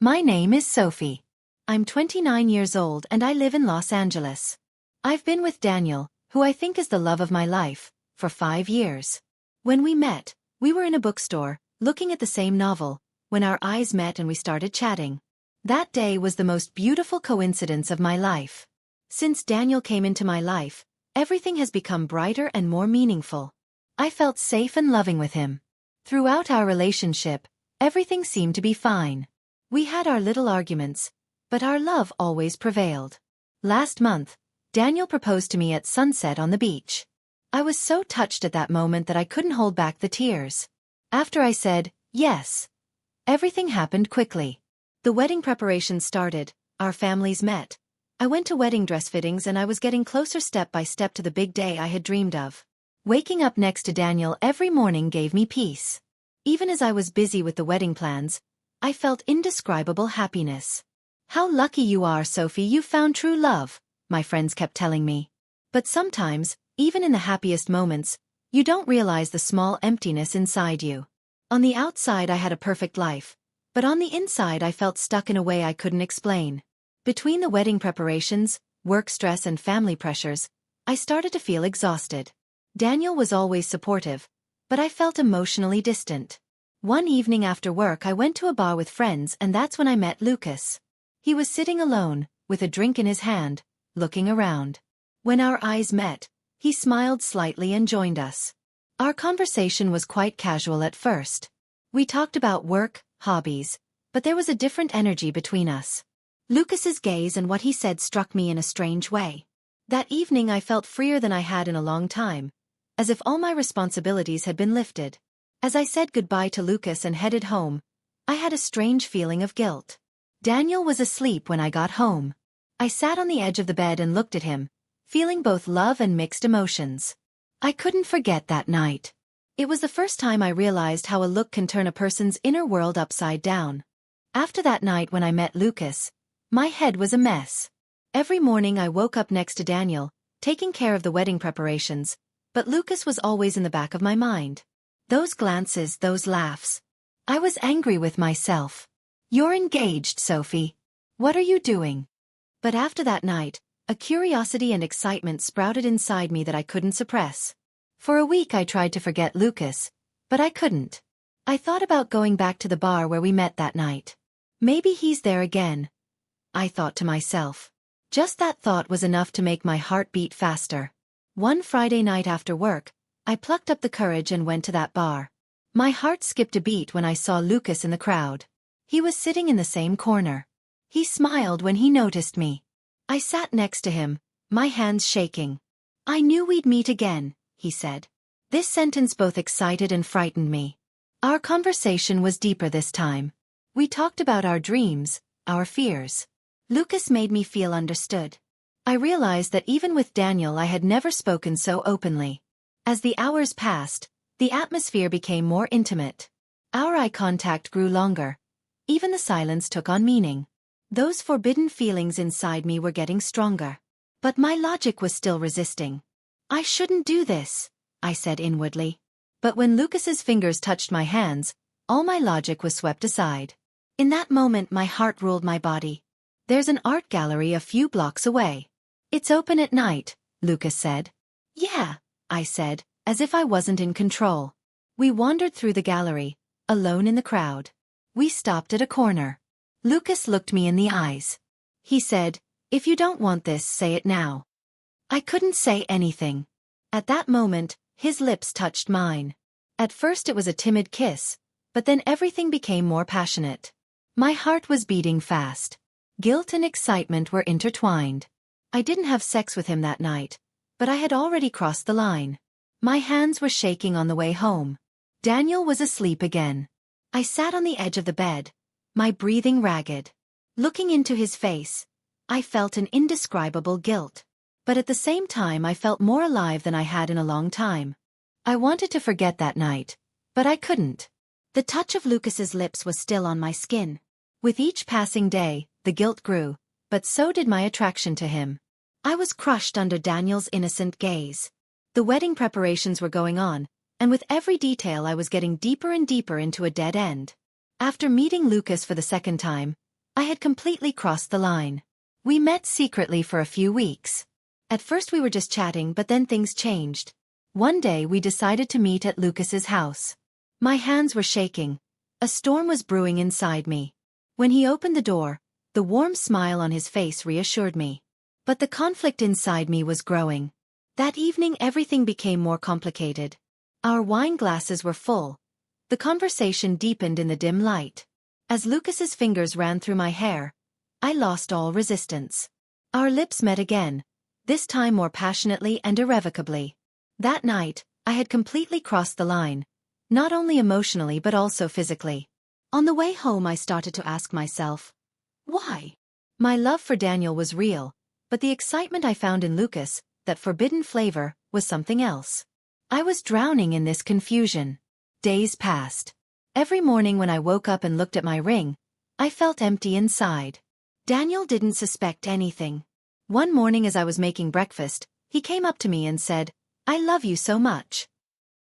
My name is Sophie. I'm 29 years old and I live in Los Angeles. I've been with Daniel, who I think is the love of my life, for 5 years. When we met, we were in a bookstore, looking at the same novel, when our eyes met and we started chatting. That day was the most beautiful coincidence of my life. Since Daniel came into my life, everything has become brighter and more meaningful. I felt safe and loving with him. Throughout our relationship, everything seemed to be fine. We had our little arguments, but our love always prevailed. Last month, Daniel proposed to me at sunset on the beach. I was so touched at that moment that I couldn't hold back the tears. After I said, yes, everything happened quickly. The wedding preparations started, our families met. I went to wedding dress fittings and I was getting closer step by step to the big day I had dreamed of. Waking up next to Daniel every morning gave me peace. Even as I was busy with the wedding plans, I felt indescribable happiness. How lucky you are, Sophie, you found true love, my friends kept telling me. But sometimes, even in the happiest moments, you don't realize the small emptiness inside you. On the outside I had a perfect life, but on the inside I felt stuck in a way I couldn't explain. Between the wedding preparations, work stress and family pressures, I started to feel exhausted. Daniel was always supportive, but I felt emotionally distant. One evening after work I went to a bar with friends and that's when I met Lucas. He was sitting alone, with a drink in his hand, looking around. When our eyes met, he smiled slightly and joined us. Our conversation was quite casual at first. We talked about work, hobbies, but there was a different energy between us. Lucas's gaze and what he said struck me in a strange way. That evening I felt freer than I had in a long time, as if all my responsibilities had been lifted. As I said goodbye to Lucas and headed home, I had a strange feeling of guilt. Daniel was asleep when I got home. I sat on the edge of the bed and looked at him, feeling both love and mixed emotions. I couldn't forget that night. It was the first time I realized how a look can turn a person's inner world upside down. After that night when I met Lucas, my head was a mess. Every morning I woke up next to Daniel, taking care of the wedding preparations, but Lucas was always in the back of my mind. Those glances, those laughs. I was angry with myself. You're engaged, Sophie. What are you doing? But after that night, a curiosity and excitement sprouted inside me that I couldn't suppress. For a week I tried to forget Lucas, but I couldn't. I thought about going back to the bar where we met that night. Maybe he's there again, I thought to myself. Just that thought was enough to make my heart beat faster. One Friday night after work, I plucked up the courage and went to that bar. My heart skipped a beat when I saw Lucas in the crowd. He was sitting in the same corner. He smiled when he noticed me. I sat next to him, my hands shaking. I knew we'd meet again, he said. This sentence both excited and frightened me. Our conversation was deeper this time. We talked about our dreams, our fears. Lucas made me feel understood. I realized that even with Daniel I had never spoken so openly. As the hours passed, the atmosphere became more intimate. Our eye contact grew longer. Even the silence took on meaning. Those forbidden feelings inside me were getting stronger. But my logic was still resisting. I shouldn't do this, I said inwardly. But when Lucas's fingers touched my hands, all my logic was swept aside. In that moment my heart ruled my body. There's an art gallery a few blocks away. It's open at night, Lucas said. Yeah, I said, as if I wasn't in control. We wandered through the gallery, alone in the crowd. We stopped at a corner. Lucas looked me in the eyes. He said, if you don't want this, say it now. I couldn't say anything. At that moment, his lips touched mine. At first it was a timid kiss, but then everything became more passionate. My heart was beating fast. Guilt and excitement were intertwined. I didn't have sex with him that night, but I had already crossed the line. My hands were shaking on the way home. Daniel was asleep again. I sat on the edge of the bed, my breathing ragged. Looking into his face, I felt an indescribable guilt. But at the same time I felt more alive than I had in a long time. I wanted to forget that night, but I couldn't. The touch of Lucas's lips was still on my skin. With each passing day, the guilt grew, but so did my attraction to him. I was crushed under Daniel's innocent gaze. The wedding preparations were going on, and with every detail I was getting deeper and deeper into a dead end. After meeting Lucas for the second time, I had completely crossed the line. We met secretly for a few weeks. At first we were just chatting, but then things changed. One day we decided to meet at Lucas's house. My hands were shaking. A storm was brewing inside me. When he opened the door, the warm smile on his face reassured me. But the conflict inside me was growing. That evening everything became more complicated. Our wine glasses were full. The conversation deepened in the dim light. As Lucas's fingers ran through my hair, I lost all resistance. Our lips met again, this time more passionately and irrevocably. That night, I had completely crossed the line, not only emotionally but also physically. On the way home I started to ask myself, why? My love for Daniel was real, but the excitement I found in Lucas, that forbidden flavor, was something else. I was drowning in this confusion. Days passed. Every morning when I woke up and looked at my ring, I felt empty inside. Daniel didn't suspect anything. One morning as I was making breakfast, he came up to me and said, "I love you so much."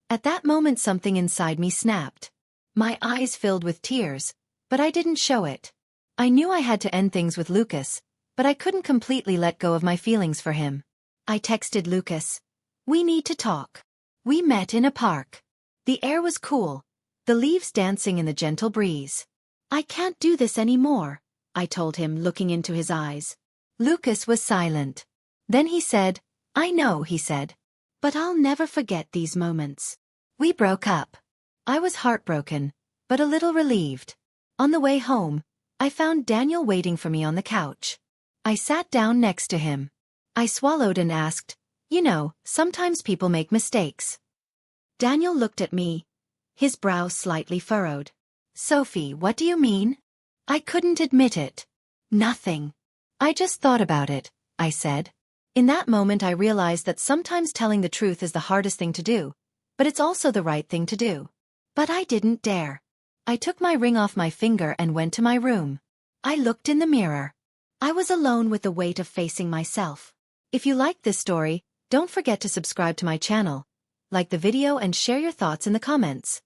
At that moment something inside me snapped. My eyes filled with tears, but I didn't show it. I knew I had to end things with Lucas, but I couldn't completely let go of my feelings for him. I texted Lucas, "We need to talk." We met in a park. The air was cool, the leaves dancing in the gentle breeze. "I can't do this anymore," I told him, looking into his eyes. Lucas was silent. Then he said, "I know," he said, "but I'll never forget these moments." We broke up. I was heartbroken, but a little relieved. On the way home, I found Daniel waiting for me on the couch. I sat down next to him. I swallowed and asked, "You know, sometimes people make mistakes." Daniel looked at me, his brow slightly furrowed. "Sophie, what do you mean?" I couldn't admit it. "Nothing. I just thought about it," I said. In that moment I realized that sometimes telling the truth is the hardest thing to do, but it's also the right thing to do. But I didn't dare. I took my ring off my finger and went to my room. I looked in the mirror. I was alone with the weight of facing myself. If you liked this story, don't forget to subscribe to my channel, like the video and share your thoughts in the comments.